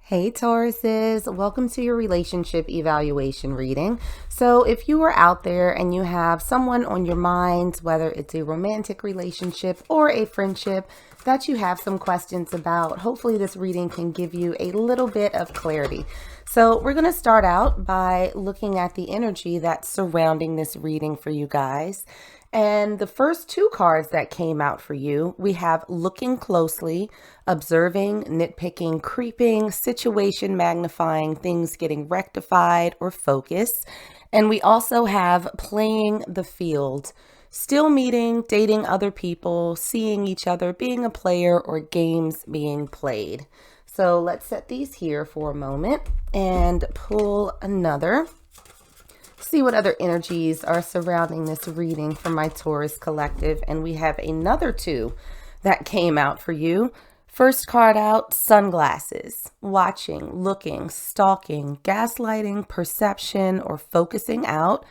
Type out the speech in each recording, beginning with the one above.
Hey Tauruses, welcome to your relationship evaluation reading. So if you are out there and you have someone on your mind, whether it's a romantic relationship or a friendship that you have some questions about, hopefully this reading can give you a little bit of clarity. So we're going to start out by looking at the energy that's surrounding this reading for you guys. And the first two cards that came out for you, we have looking closely, observing, nitpicking, creeping, situation magnifying, things getting rectified or focused. And we also have playing the field, still meeting, dating other people, seeing each other, being a player, or games being played. So let's set these here for a moment and pull another. See what other energies are surrounding this reading for my Taurus collective. And we have another two that came out for you. First card out, sunglasses, watching, looking, stalking, gaslighting, perception, or focusing out.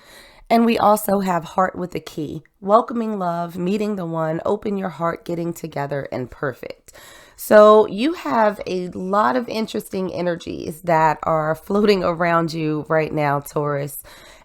And we also have heart with a key, welcoming love, meeting the one, open your heart, getting together, and perfect. So you have a lot of interesting energies that are floating around you right now, Taurus.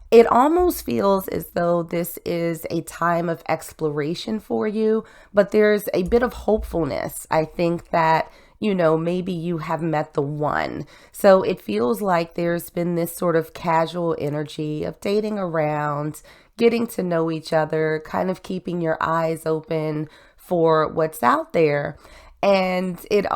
It almost feels as though this is a time of exploration for you, but there's a bit of hopefulness. I think that, maybe you have met the one. So it feels like there's been this sort of casual energy of dating around, getting to know each other, kind of keeping your eyes open for what's out there. And it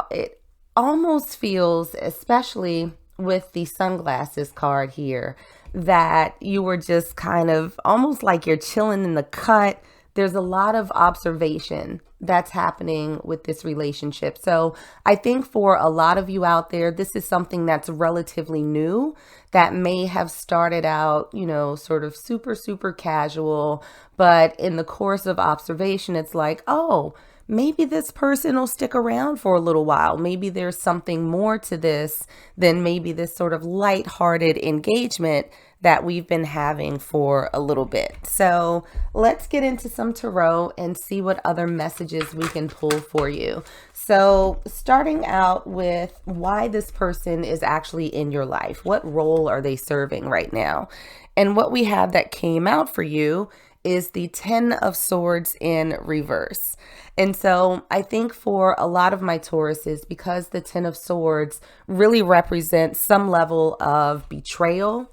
almost feels, especially with the sunglasses card here, that you were just kind of almost like you're chilling in the cut. There's a lot of observation that's happening with this relationship. So I think for a lot of you out there, this is something that's relatively new that may have started out, sort of super, super casual. But in the course of observation, it's like, oh, maybe this person will stick around for a little while. Maybe there's something more to this than maybe this sort of lighthearted engagement that we've been having for a little bit. So let's get into some tarot and see what other messages we can pull for you. So starting out with why this person is actually in your life. What role are they serving right now? And what we have that came out for you is the 10 of Swords in reverse. And so I think for a lot of my Tauruses, because the 10 of Swords really represents some level of betrayal,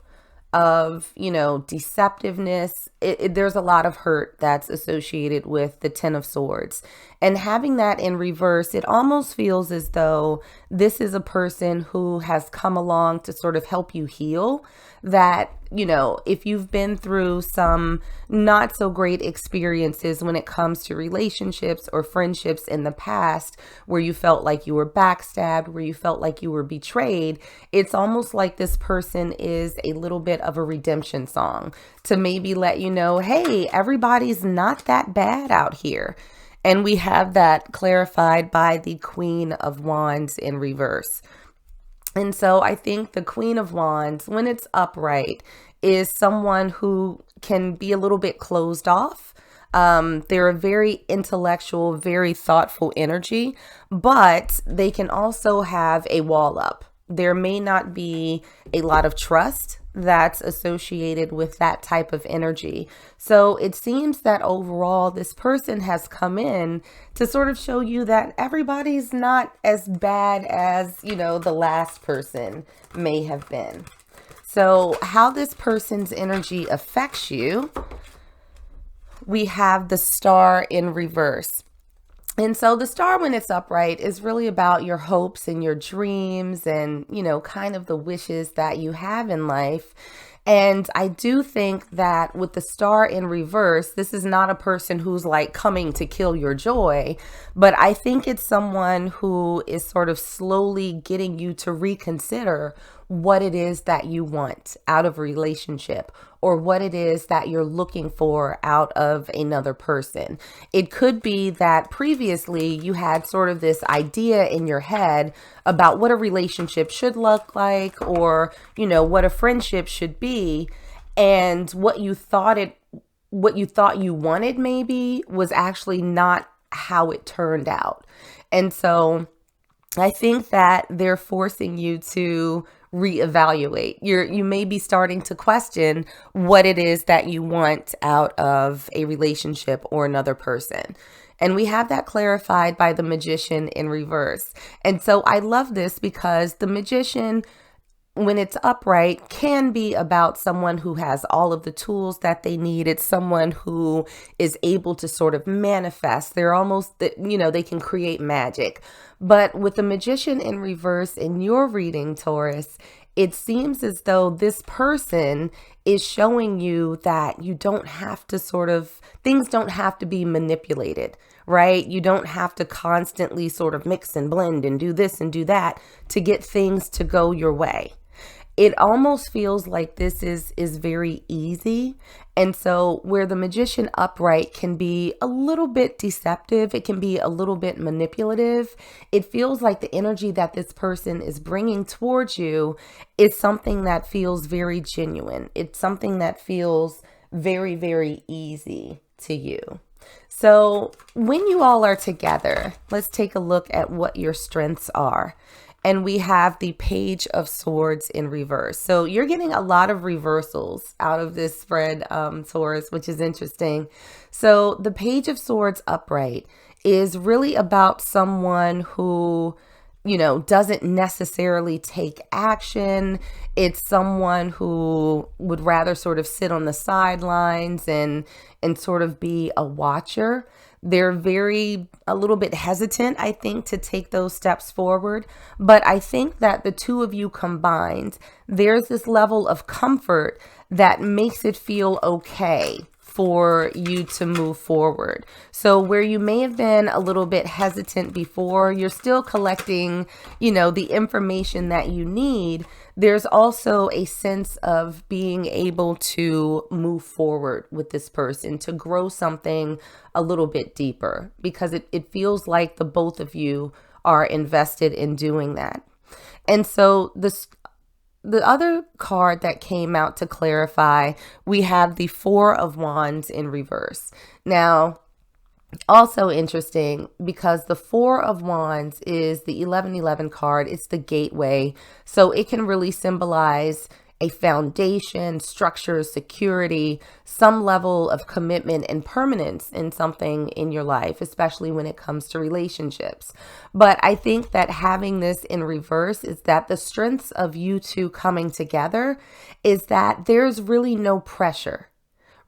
of, deceptiveness, there's a lot of hurt that's associated with the 10 of Swords. And having that in reverse, it almost feels as though this is a person who has come along to sort of help you heal. That, if you've been through some not so great experiences when it comes to relationships or friendships in the past, where you felt like you were backstabbed, where you felt like you were betrayed, it's almost like this person is a little bit of a redemption song to maybe let you know, hey, everybody's not that bad out here. And we have that clarified by the Queen of Wands in reverse. And so I think the Queen of Wands, when it's upright, is someone who can be a little bit closed off. They're a very intellectual, very thoughtful energy, but they can also have a wall up. There may not be a lot of trust that's associated with that type of energy. So it seems that overall this person has come in to sort of show you that everybody's not as bad as, the last person may have been. So how this person's energy affects you, we have the Star in reverse. And so the star, when it's upright, is really about your hopes and your dreams and, kind of the wishes that you have in life. And I do think that with the star in reverse, this is not a person who's like coming to kill your joy, but I think it's someone who is sort of slowly getting you to reconsider what it is that you want out of a relationship, or what it is that you're looking for out of another person. It could be that previously you had sort of this idea in your head about what a relationship should look like, or, what a friendship should be. And what you thought you wanted maybe was actually not how it turned out. And so I think that they're forcing you to reevaluate. You may be starting to question what it is that you want out of a relationship or another person. And we have that clarified by the Magician in reverse. And so I love this because the Magician, when it's upright, can be about someone who has all of the tools that they need. It's someone who is able to sort of manifest. They're almost, they can create magic. But with the Magician in reverse in your reading, Taurus, it seems as though this person is showing you that you don't have to things don't have to be manipulated, right? You don't have to constantly sort of mix and blend and do this and do that to get things to go your way. It almost feels like this is very easy. And so where the Magician upright can be a little bit deceptive, it can be a little bit manipulative, it feels like the energy that this person is bringing towards you is something that feels very genuine. It's something that feels very, very easy to you. So when you all are together, let's take a look at what your strengths are. And we have the Page of Swords in reverse. So you're getting a lot of reversals out of this spread, Taurus, which is interesting. So the Page of Swords upright is really about someone who, doesn't necessarily take action. It's someone who would rather sort of sit on the sidelines and sort of be a watcher. They're a little bit hesitant, I think, to take those steps forward. But I think that the two of you combined, there's this level of comfort that makes it feel okay for you to move forward. So where you may have been a little bit hesitant before, you're still collecting, the information that you need. There's also a sense of being able to move forward with this person, to grow something a little bit deeper, because it feels like the both of you are invested in doing that. And so the other card that came out to clarify, we have the Four of Wands in reverse. Now, also interesting because the Four of Wands is the 1111 card. It's the gateway. So it can really symbolize a foundation, structure, security, some level of commitment and permanence in something in your life, especially when it comes to relationships. But I think that having this in reverse is that the strengths of you two coming together is that there's really no pressure,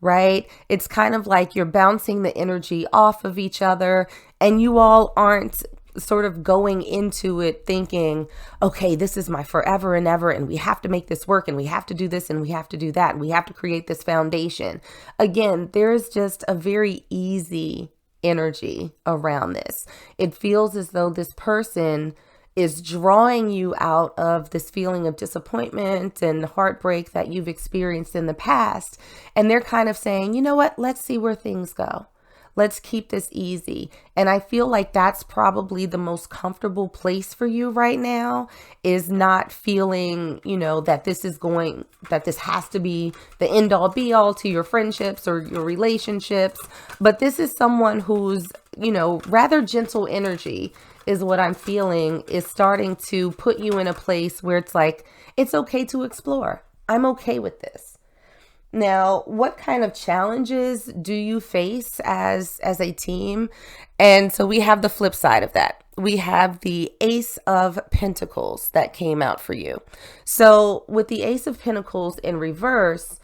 right? It's kind of like you're bouncing the energy off of each other, and you all aren't sort of going into it thinking, okay, this is my forever and ever, and we have to make this work, and we have to do this, and we have to do that, and we have to create this foundation. Again, there's just a very easy energy around this. It feels as though this person is drawing you out of this feeling of disappointment and heartbreak that you've experienced in the past. And they're kind of saying, you know what, let's see where things go. Let's keep this easy. And I feel like that's probably the most comfortable place for you right now, is not feeling, that this has to be the end all be all to your friendships or your relationships. But this is someone who's, rather gentle energy is what I'm feeling, is starting to put you in a place where it's like, it's okay to explore. I'm okay with this. Now, what kind of challenges do you face as a team? And so we have the flip side of that. We have the Ace of Pentacles that came out for you. So with the Ace of Pentacles in reverse,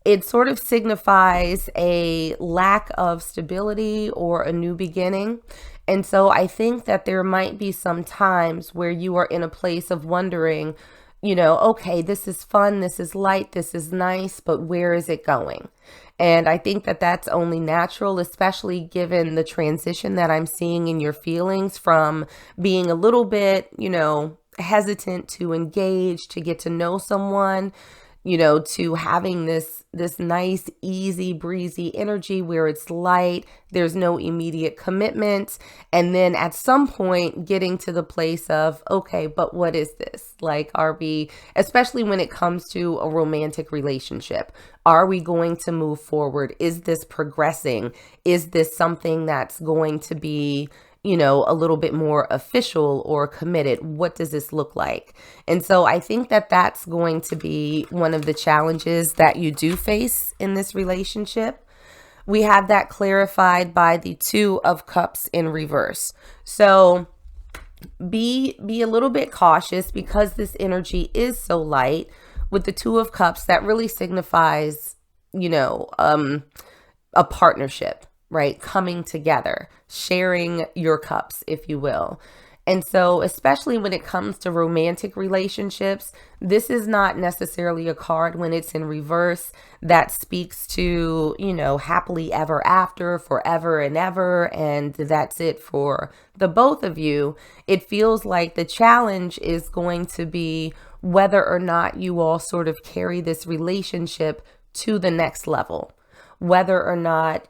it sort of signifies a lack of stability or a new beginning. And so I think that there might be some times where you are in a place of wondering, okay, this is fun, this is light, this is nice, but where is it going? And I think that that's only natural, especially given the transition that I'm seeing in your feelings from being a little bit, hesitant to engage, to get to know someone, to having this nice, easy, breezy energy where it's light, there's no immediate commitment. And then at some point getting to the place of, okay, but what is this? Like, are we, especially when it comes to a romantic relationship, are we going to move forward? Is this progressing? Is this something that's going to be, a little bit more official or committed. What does this look like? And so I think that that's going to be one of the challenges that you do face in this relationship. We have that clarified by the Two of Cups in reverse. So be a little bit cautious because this energy is so light. With the Two of Cups, that really signifies, a partnership, right? Coming together, sharing your cups, if you will. And so, especially when it comes to romantic relationships, this is not necessarily a card when it's in reverse that speaks to, happily ever after, forever and ever, and that's it for the both of you. It feels like the challenge is going to be whether or not you all sort of carry this relationship to the next level. Whether or not,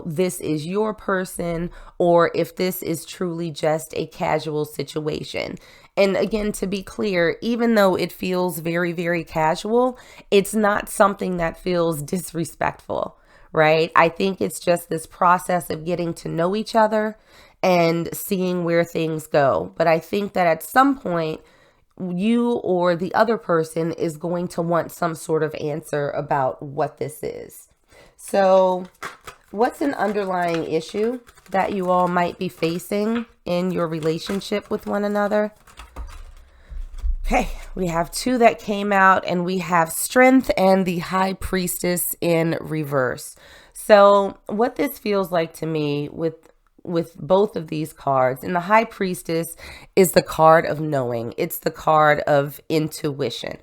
this is your person, or if this is truly just a casual situation. And again, to be clear, even though it feels very, very casual, it's not something that feels disrespectful, right? I think it's just this process of getting to know each other and seeing where things go. But I think that at some point, you or the other person is going to want some sort of answer about what this is. So what's an underlying issue that you all might be facing in your relationship with one another? Okay, we have two that came out, and we have Strength and the High Priestess in reverse. So what this feels like to me with both of these cards, and the High Priestess is the card of knowing. It's the card of intuition.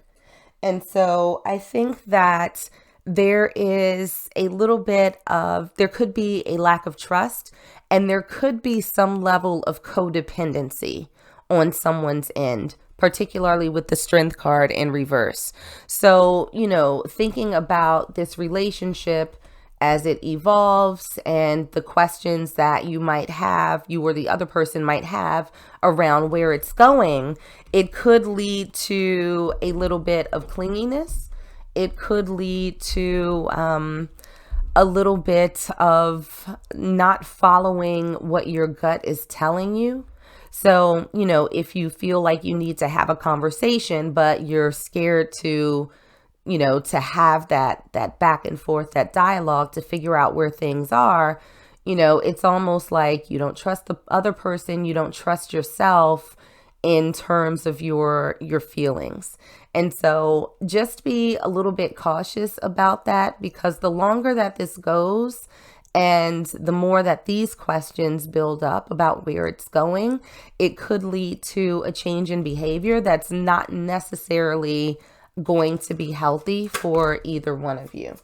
And so I think that there is a little bit of, there could be a lack of trust, and there could be some level of codependency on someone's end, particularly with the Strength card in reverse. So, thinking about this relationship as it evolves and the questions that you might have, you or the other person might have around where it's going, it could lead to a little bit of clinginess. It could lead to a little bit of not following what your gut is telling you. So, if you feel like you need to have a conversation, but you're scared to, to have that back and forth, that dialogue to figure out where things are, it's almost like you don't trust the other person, you don't trust yourself in terms of your feelings. And so just be a little bit cautious about that, because the longer that this goes and the more that these questions build up about where it's going, it could lead to a change in behavior that's not necessarily going to be healthy for either one of you.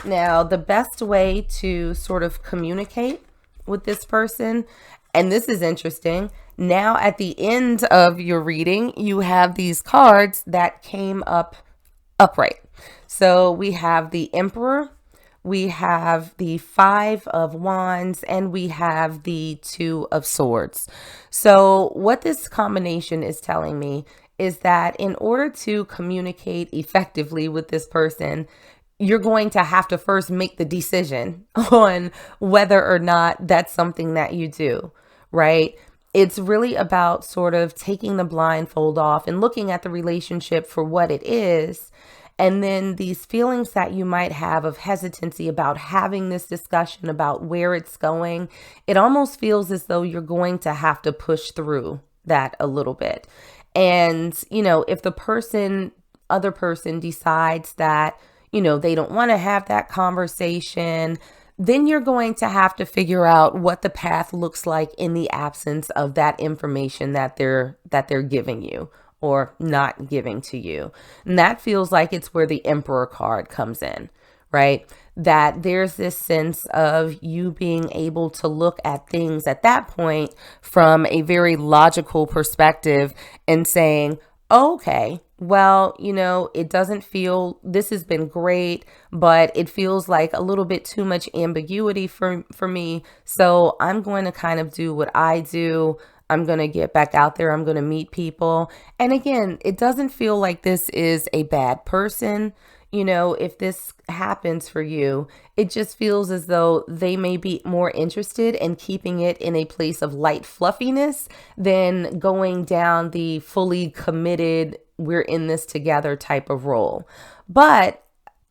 Now, the best way to sort of communicate with this person, and this is interesting, now at the end of your reading, you have these cards that came up upright. So we have the Emperor, we have the Five of Wands, and we have the Two of Swords. So what this combination is telling me is that in order to communicate effectively with this person, you're going to have to first make the decision on whether or not that's something that you do, right? It's really about sort of taking the blindfold off and looking at the relationship for what it is. And then these feelings that you might have of hesitancy about having this discussion about where it's going, it almost feels as though you're going to have to push through that a little bit. And, if the other person decides that, they don't want to have that conversation, then you're going to have to figure out what the path looks like in the absence of that information that they're giving you or not giving to you. And that feels like it's where the Emperor card comes in, right? That there's this sense of you being able to look at things at that point from a very logical perspective and saying, okay, well, it doesn't feel, this has been great, but it feels like a little bit too much ambiguity for me. So I'm going to kind of do what I do. I'm going to get back out there. I'm going to meet people. And again, it doesn't feel like this is a bad person. if this happens for you, it just feels as though they may be more interested in keeping it in a place of light fluffiness than going down the fully committed, we're in this together type of role. But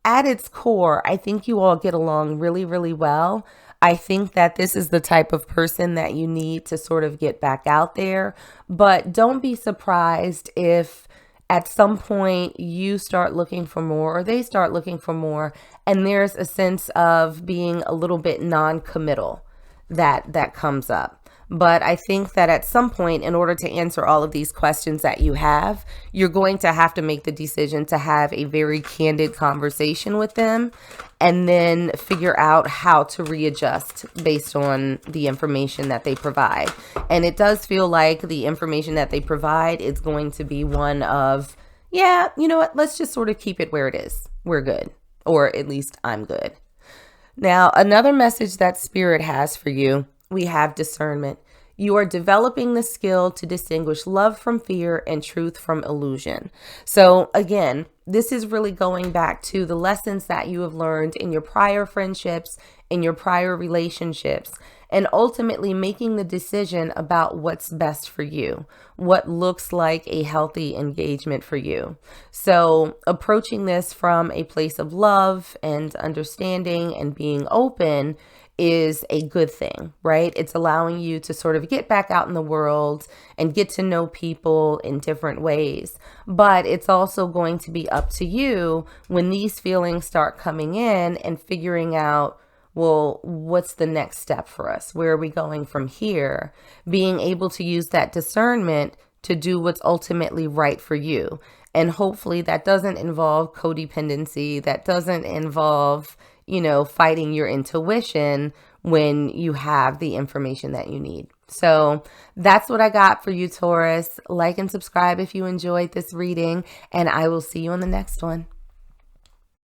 at its core, I think you all get along really, really well. I think that this is the type of person that you need to sort of get back out there. But don't be surprised if at some point you start looking for more or they start looking for more, and there's a sense of being a little bit non-committal that comes up. But I think that at some point, in order to answer all of these questions that you have, you're going to have to make the decision to have a very candid conversation with them and then figure out how to readjust based on the information that they provide. And it does feel like the information that they provide is going to be one of, yeah, you know what, let's just sort of keep it where it is. We're good. Or at least I'm good. Now, another message that Spirit has for you, we have discernment. You are developing the skill to distinguish love from fear and truth from illusion. So again, this is really going back to the lessons that you have learned in your prior friendships, in your prior relationships, and ultimately making the decision about what's best for you, what looks like a healthy engagement for you. So approaching this from a place of love and understanding and being open is a good thing, right? It's allowing you to sort of get back out in the world and get to know people in different ways. But it's also going to be up to you when these feelings start coming in and figuring out, well, what's the next step for us? Where are we going from here? Being able to use that discernment to do what's ultimately right for you. And hopefully that doesn't involve codependency, that doesn't involve fighting your intuition when you have the information that you need. So that's what I got for you, Taurus. Like and subscribe if you enjoyed this reading, and I will see you on the next one.